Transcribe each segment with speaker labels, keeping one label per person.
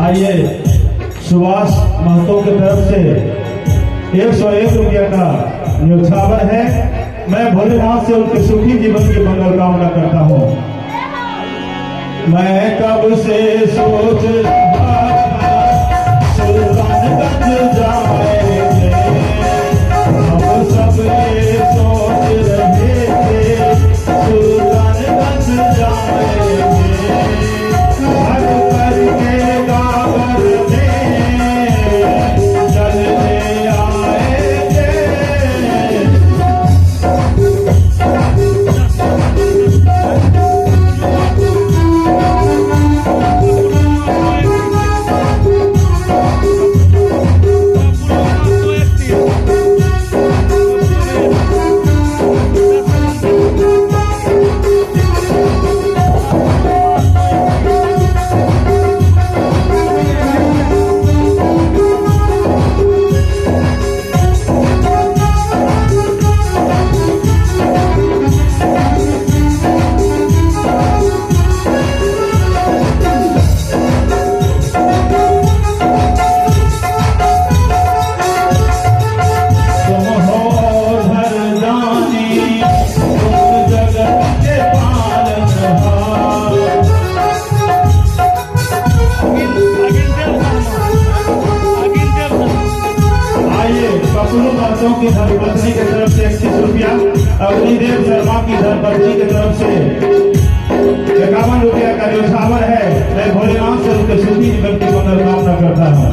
Speaker 1: आइए सुभाष महतो की तरफ से 101 रुपया का न्यौछावर है। मैं भोलेनाथ से उनके सुखी जीवन की मंगल कामना करता हूँ। मैं कब से सोच रहा था सुल्तानगंज जाएंगे, हम सब ये सोच रहे थे सुल्तानगंज जाएंगे। हर करके गागर में चलने आएंगे। की धर्मपत्नी की तरफ से 31 रुपया, अग्निदेव शर्मा की धर्मपत्नी की तरफ से 51 रुपया का न्यौछावर है। मैं भोलेनाथ से उनके सुखी जीवन की मंगल कामना करता हूँ।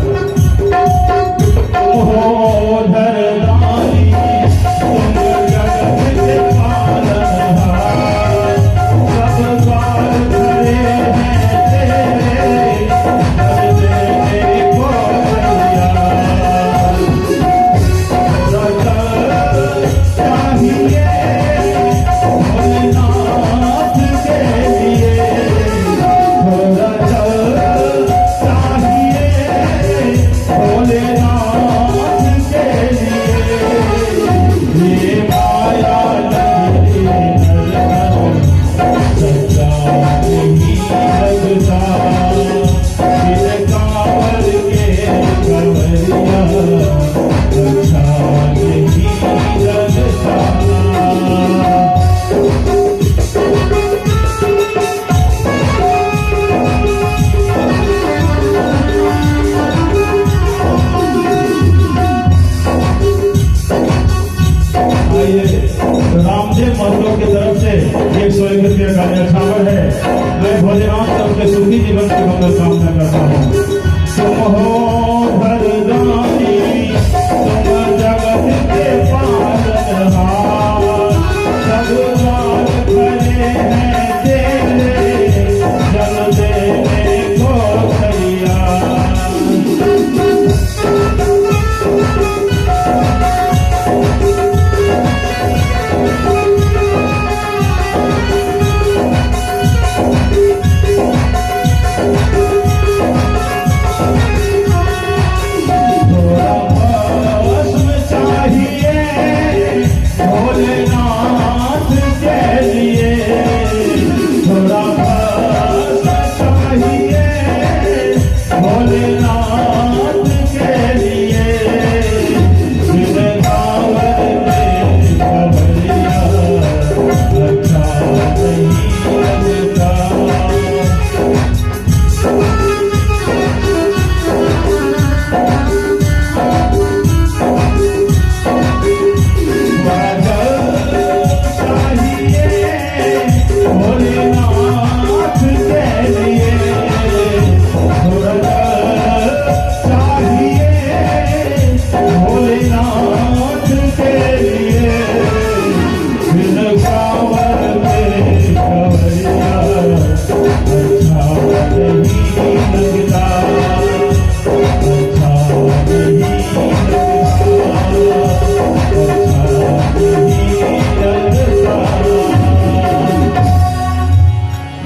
Speaker 1: रामदेव महतो की तरफ से 101 रुपया का न्यौछावर है। मैं भोलेनाथ से उनके सुखी जीवन की मंगल कामना करता हूँ। तुम हो भरदानी, तुम जगत के पालनहार, सब द्वार खड़े हैं तेरे, जल देने को तैयार।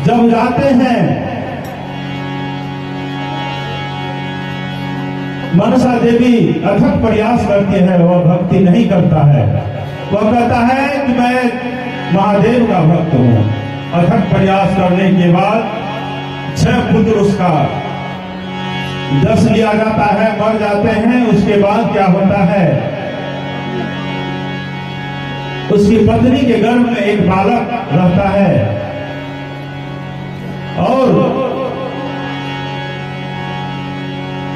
Speaker 1: जब जाते हैं मनसा देवी अथक प्रयास करती है, वह भक्ति नहीं करता है। वह कहता है कि मैं महादेव का भक्त हूँ। अथक प्रयास करने के बाद 6 पुत्र उसका दस लिया जाता है, मर जाते हैं। उसके बाद क्या होता है, उसकी पत्नी के गर्भ में एक बालक रहता है और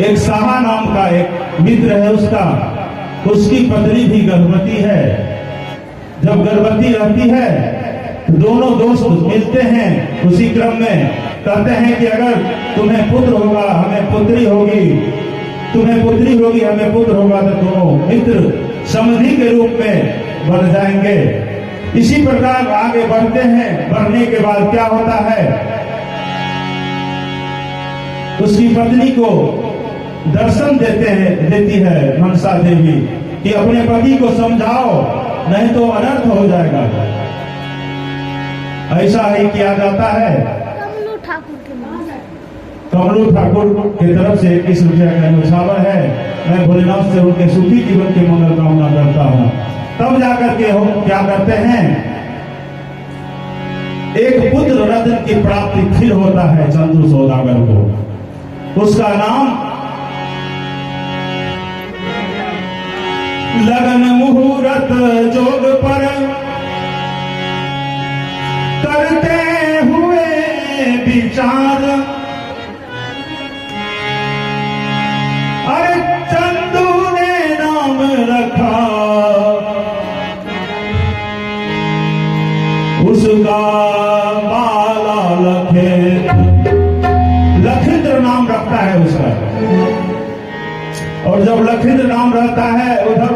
Speaker 1: एक साहा नाम का एक मित्र है उसका, उसकी पत्नी भी गर्भवती है। जब गर्भवती रहती है तो दोनों दोस्त मिलते हैं, उसी क्रम में कहते हैं कि अगर तुम्हें पुत्र होगा हमें पुत्री होगी, तुम्हें पुत्री होगी हमें पुत्र होगा, तो दोनों मित्र समधि के रूप में बन जाएंगे। इसी प्रकार आगे बढ़ते हैं। बढ़ने के बाद क्या होता है, उसकी पत्नी को दर्शन देती है मनसा देवी कि अपने पति को समझाओ नहीं तो अनर्थ हो जाएगा। ऐसा ही किया जाता है। कमलू ठाकुर की तरफ से 21 रुपया का न्यौछावर है। मैं भोलेनाथ से उनके सुखी जीवन की मंगल कामना करता हूँ। तब जाकर के हो क्या करते हैं, एक पुत्र रत्न की प्राप्ति फिर होता है चंदू सौदागर को। उसका नाम लगन मुहूर्त जोग पर करते हुए विचार, अरे चंदू ने नाम रखा उसका बाला लखींद्र नाम रखता है उसका। और जब लखींद्र नाम रहता है, उधर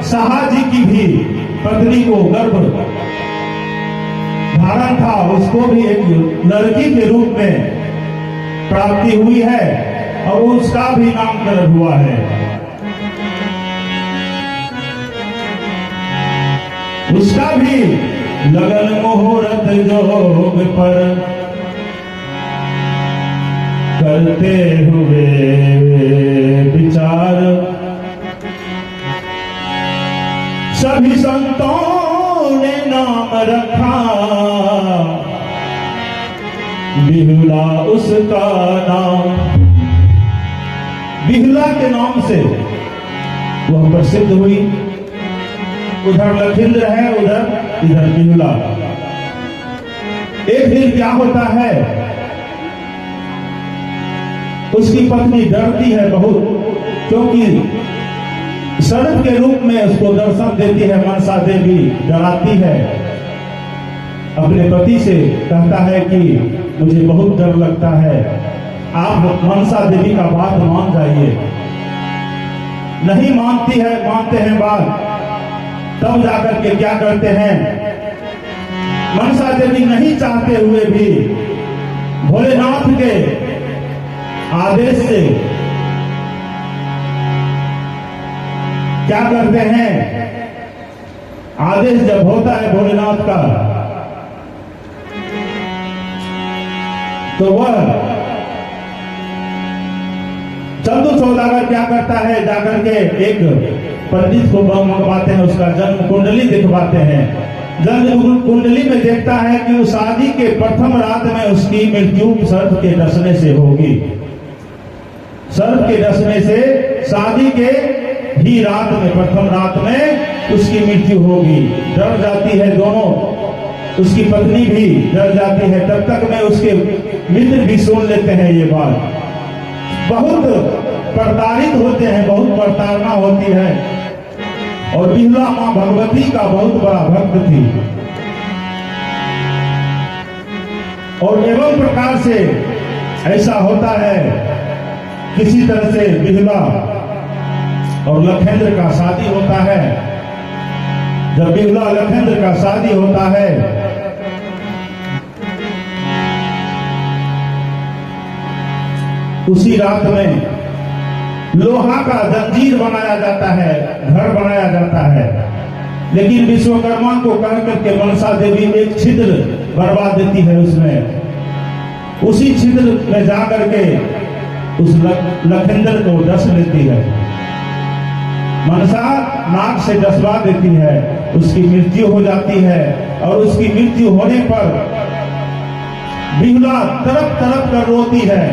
Speaker 1: साहा जी की भी पत्नी को गर्भ धारण था, उसको भी एक लड़की के रूप में प्राप्ति हुई है और उसका भी नामकरण हुआ है। उसका भी लगन मुहूर्त जोग पर करते हुए विचार, सभी संतों ने नाम रखा बिहुला उसका नाम। बिहुला के नाम से वह प्रसिद्ध हुई। उधर लखींद्र है, इधर बिहुला। एक दिन क्या होता है, उसकी पत्नी डरती है बहुत, क्योंकि सर्प के रूप में उसको दर्शन देती है। मनसा देवी डराती है, अपने पति से कहता है कि मुझे बहुत डर लगता है, आप मनसा देवी का बात मान जाइए। नहीं मानती है, मानते हैं बात। तब जाकर के क्या करते हैं, मनसा देवी नहीं चाहते हुए भी भोलेनाथ के आदेश से क्या करते हैं, आदेश जब होता है भोलेनाथ का, तो वह चंदू सौदागर क्या करता है, जाकर के एक पंडित को मंगवाते हैं, उसका जन्म कुंडली दिखवाते हैं। जन्म कुंडली में देखता है कि उस शादी के प्रथम रात में उसकी मृत्यु सर्प के डसने से होगी। सर्प के डसने से शादी के ही रात में, प्रथम रात में उसकी मृत्यु होगी। डर जाती है दोनों, उसकी पत्नी भी डर जाती है। तब तक में उसके मित्र भी सुन लेते हैं ये बात। बहुत प्रताड़ित होते हैं, बहुत प्रताड़ना होती है। और बिहुला मां भगवती का बहुत बड़ा भक्त थी। और एवं प्रकार से ऐसा होता है, किसी तरह से बिहुला और लखेंद्र का शादी होता है। जब बिहुला लखेंद्र का शादी होता है, उसी रात में लोहा का जंजीर बनाया जाता है, घर बनाया जाता है। लेकिन विश्वकर्मा को कह करके मनसा देवी एक छिद्र बर्बा देती है उसमें। उसी छिद्र में जाकर के उस लखेंद्र को डस लेती है। मनसा नाक से डसवा देती है, उसकी मृत्यु हो जाती है। और उसकी मृत्यु होने पर बिहुला तड़प तड़प कर रोती है,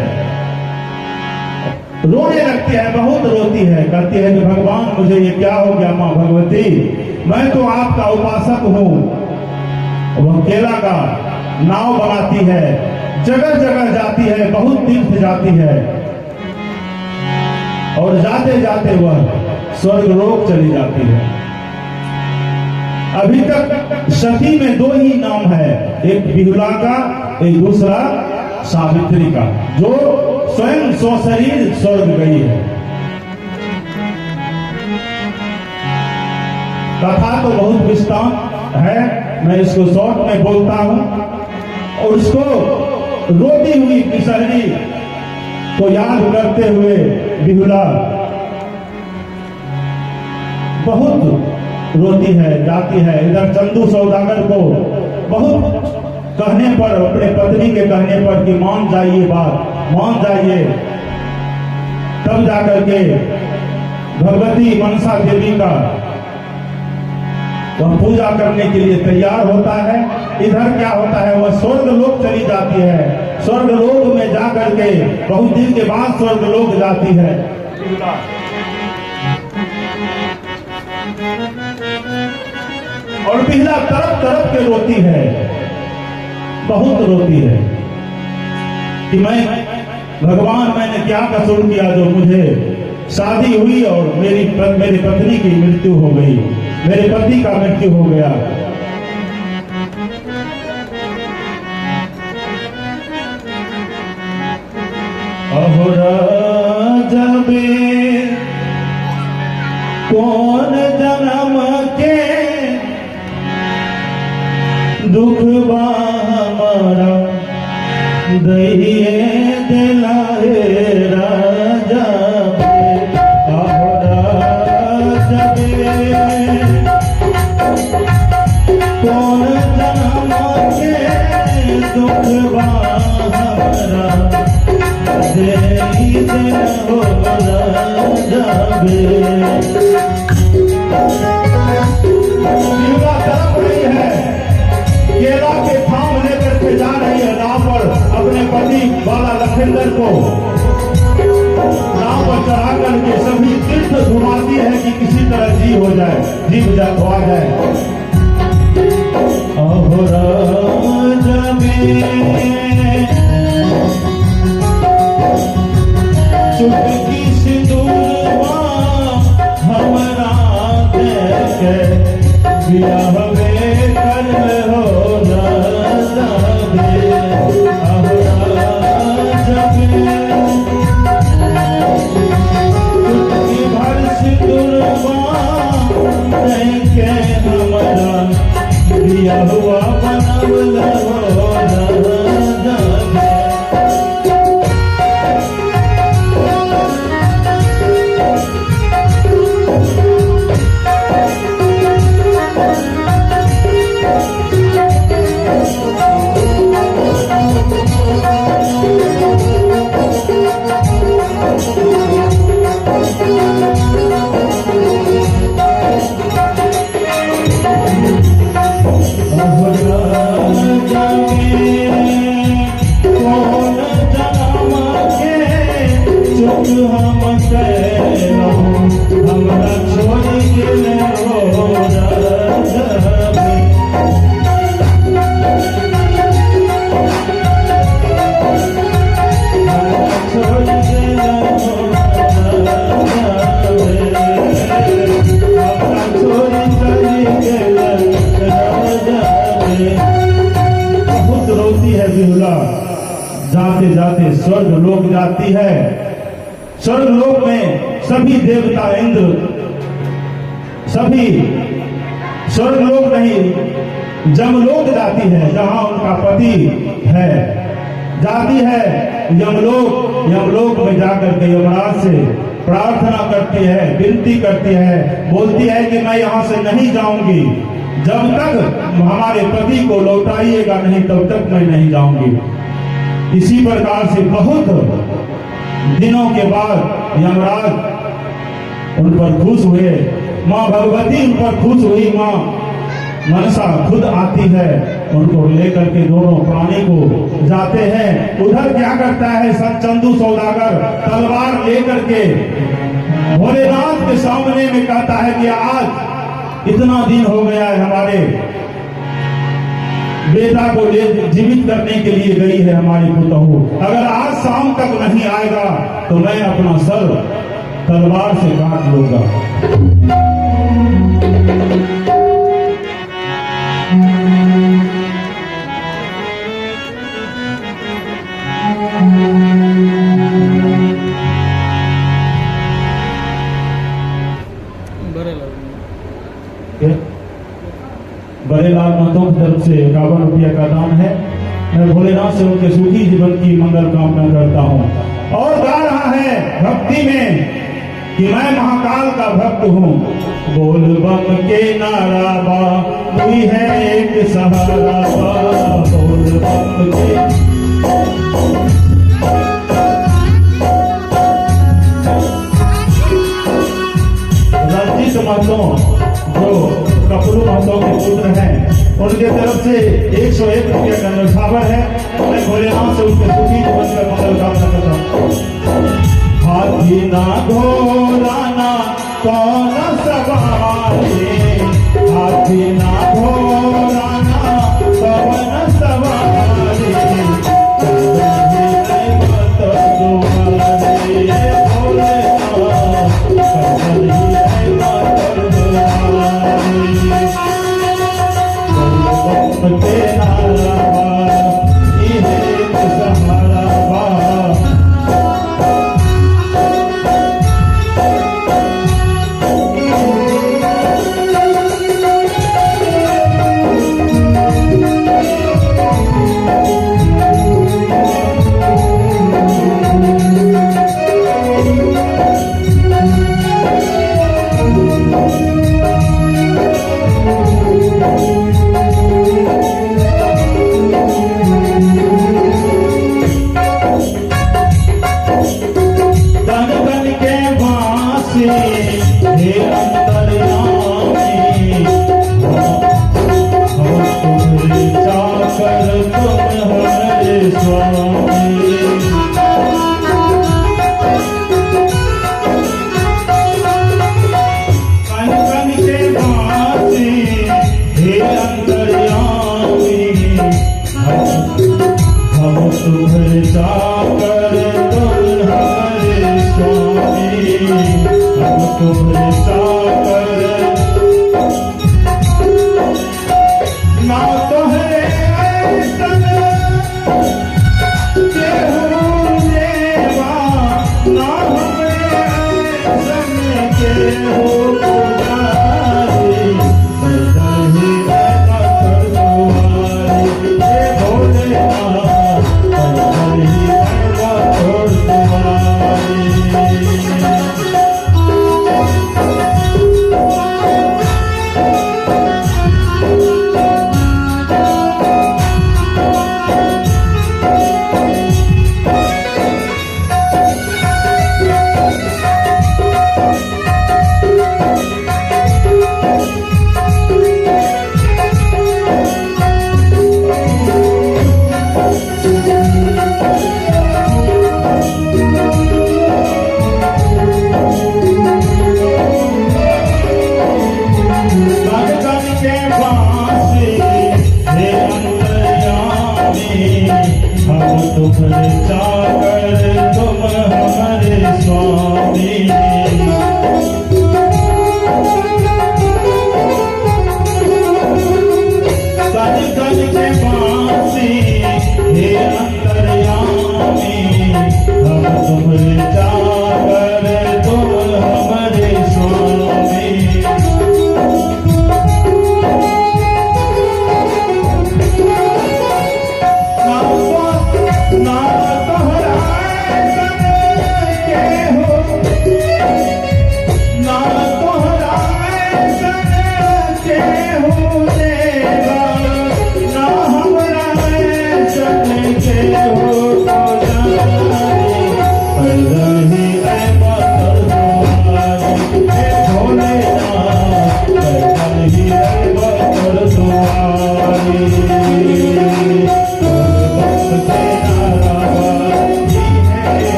Speaker 1: रोने लगती है, बहुत रोती है। कहती है कि भगवान मुझे ये क्या हो गया माँ भगवती, मैं तो आपका उपासक हूँ। वह केला का नाव बनाती है, जगह जगह जाती है, बहुत तीर्थ जाती है और जाते जाते वह स्वर्ग लोक चली जाती है। अभी तक सखी में दो ही नाम है, एक बिहुला का, एक दूसरा सावित्री का, जो स्वयं स्वशरीर स्वर्ग गई है। कथा तो बहुत विस्तार है, मैं इसको शॉर्ट में बोलता हूं। और उसको रोती हुई किशोरी को याद करते हुए बिहुला बहुत रोती है, जाती है। इधर चंदू सौदागर को बहुत कहने पर, अपने पत्नी के कहने पर कि मान जाइए, बात मान जाइए, तब जाकर के भगवती मनसा देवी का वह पूजा करने के लिए तैयार होता है। इधर क्या होता है, वह स्वर्ग लोक चली जाती है। स्वर्ग लोक में जाकर के बहुत दिन के बाद स्वर्ग लोक जाती है। और बिहुला तरफ तरफ के रोती है, बहुत रोती है कि मैं भगवान, मैंने क्या कसूर किया जो मुझे शादी हुई और मेरी पत्नी की मृत्यु हो गई, मेरे पति का मृत्यु हो गया। अहोरा जबे कौन जन्म के दुख बा हमारा दहिए दिलाए राजा। कौन जन्म के दुख बा हमारा दहिए जाबे। केला के थाम लेकर के जा रही है नाव पर, अपने पति बाला लखींदर को नाव पर चढ़ा करके सभी तीर्थ घुमाती है कि किसी तरह जी हो जाए, जीव आ जाए। अहोरा जबे चुटकी सिंदूरवा हमरा देके बियाह में कर हो जाबे। अहोरा जबे चुटकी भर सिंदूरवा देके हमरा बियाह बनवल हो जाबे। जाते जाते स्वर्ग लोक जाती है। स्वर्ग लोक में सभी देवता इंद्र, सभी स्वर्ग लोक नहीं जमलोक जाती है, जहां उनका पति है, जाती है यमलोक। यमलोक में जाकर के यमराज से प्रार्थना करती है, विनती करती है, बोलती है कि मैं यहाँ से नहीं जाऊंगी, जब तक हमारे पति को लौटाइएगा नहीं तब तक मैं नहीं जाऊंगी। इसी प्रकार से बहुत दिनों के बाद यमराज उन पर खुश हुए, माँ भगवती उन पर खुश हुई, माँ मनसा खुद आती है उनको लेकर के दोनों प्राणी को जाते हैं। उधर क्या करता है संत चंदू सौदागर, तलवार लेकर के भोलेनाथ के सामने में कहता है कि आज इतना दिन हो गया है, हमारे बेटा को ले जीवित करने के लिए गई है हमारी पुतहू, अगर आज शाम तक नहीं आएगा तो मैं अपना सर तलवार से काट लूंगा। बड़े लाल महतो की तरफ से 51 रुपया का दान है। मैं भोलेनाथ से उनके सुखी जीवन की मंगल कामना करता हूँ। और गा रहा है भक्ति में कि मैं महाकाल का भक्त हूँ, बोल बम के नारा बा हुई है एक सहारा बा, बोल बम के रंजित महतो जो कपड़ू महतो के पुत्र हैं, उनके तरफ से 101 रुपया का न्यौछावर है। मैं भोलेनाथ से उनके सुखी जीवन का मंगल कामना करता हूँ। हाथी ना घोड़ा ना कौन सवारी, हाथी ना घोड़ा ना कौन सवारी,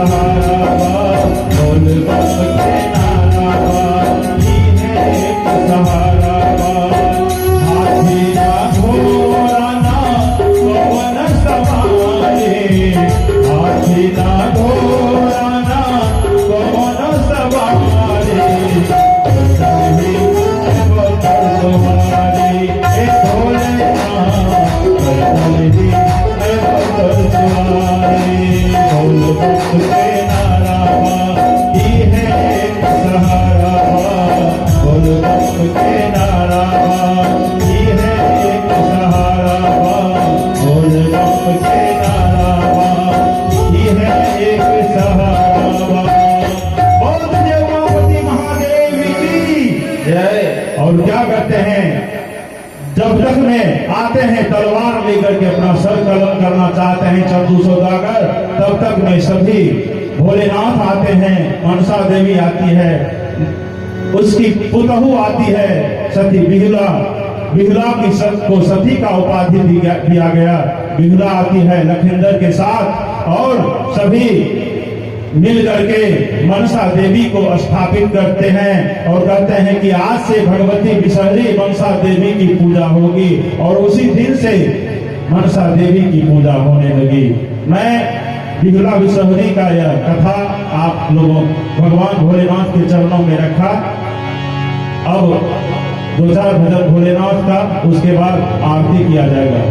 Speaker 1: सहारा बा, बोल बम के नारा बा, ही है एक सहारा बा। हाथी ना घोड़ा ना पवन सवारी, हाथी ना घोड़ा ना पवन सवारी, तुम्हारी ए भोलेनाथ तुम्हारी बोल बम के नारा बा, ही है एक सहारा बा, बोल बम के नारा बा, ही है एक सहारा बा, बोल बम के नारा बा, ही है एक सहारा बा। बोल जय उमापति महादेव की जय। और क्या करते हैं, जब तक में आते हैं तलवार लेकर के अपना सर कलम करना चाहते हैं चंदू सौदागर, तब तक में सभी भोलेनाथ आते हैं, मनसा देवी आती है, उसकी पुतहू आती है सती बिहुला, बिहुला की को सती का उपाधि दिया गया। बिहुला आती है लखिंदर के साथ और सभी मिल करके मनसा देवी को स्थापित करते हैं और कहते हैं कि आज से भगवती विषहरी मनसा देवी की पूजा होगी, और उसी दिन से मनसा देवी की पूजा होने लगी। मैं बिहुला विषहरी का यह कथा आप लोगों भगवान भोलेनाथ के चरणों में रखा। अब 2-4 भजन भोलेनाथ का, उसके बाद आरती किया जाएगा।